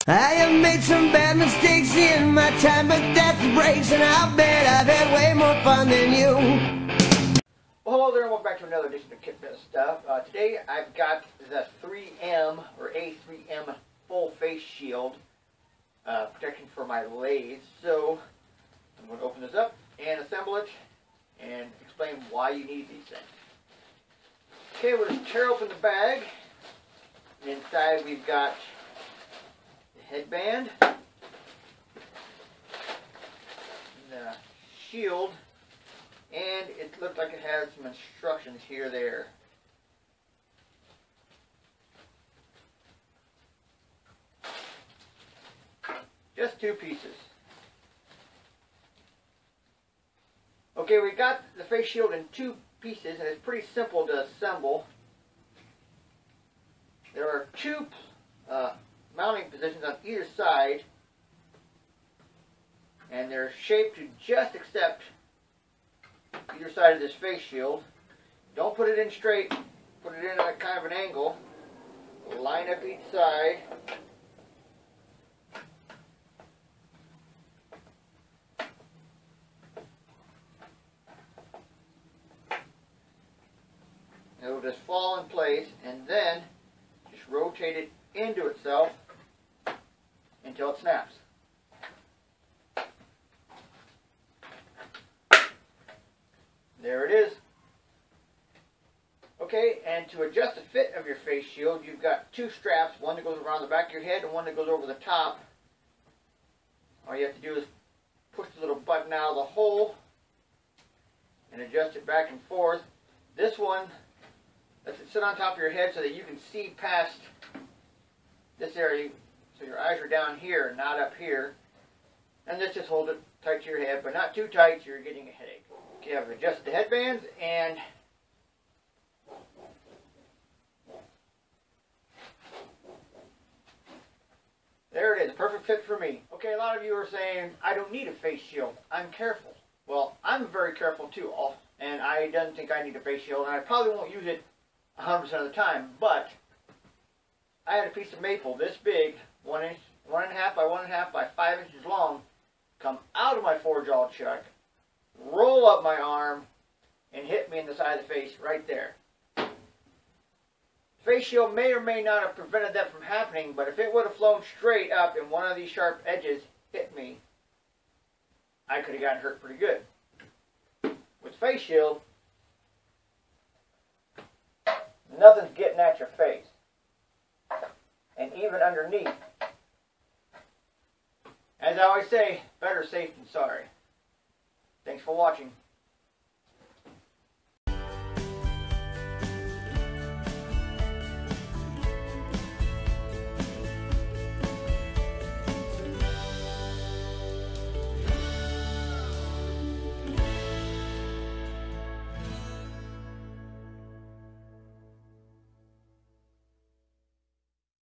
I have made some bad mistakes in my time, but that's the breaks, and I'll bet I've had way more fun than you. Well, hello there, and welcome back to another edition of Kip and Stuff. Today I've got the 3M, or A3M full face shield protection for my lathe. So I'm going to open this up and assemble it and explain why you need these things. Okay, we'll just tear open the bag. Inside we've got the headband, the shield, and it looks like it has some instructions here there. Just two pieces. Okay, we got the face shield in two pieces, and it's pretty simple to assemble. There are two mounting positions on either side, and they're shaped to just accept either side of this face shield. Don't put it in straight, put it in at a kind of an angle. Line up each side. It will just fall in place, and then just rotate it into itself until it snaps. There it is. Okay, and to adjust the fit of your face shield, you've got two straps, one that goes around the back of your head and one that goes over the top. All you have to do is push the little button out of the hole and adjust it back and forth. This one lets it sit on top of your head so that you can see past this area, so your eyes are down here, not up here. And this just holds it tight to your head, but not too tight so you're getting a headache. Okay, I've adjusted the headbands, and there it is, a perfect fit for me. Okay, a lot of you are saying, I don't need a face shield, I'm careful. Well, I'm very careful too, and I don't think I need a face shield, and I probably won't use it 100% of the time, but I had a piece of maple this big, 1.5 by 1.5 by 5 inches long, come out of my four-jaw chuck, roll up my arm, and hit me in the side of the face right there. Face shield may or may not have prevented that from happening, but if it would have flown straight up and one of these sharp edges hit me, I could have gotten hurt pretty good. With face shield, nothing's getting at your face. And even underneath. As I always say, better safe than sorry. Thanks for watching.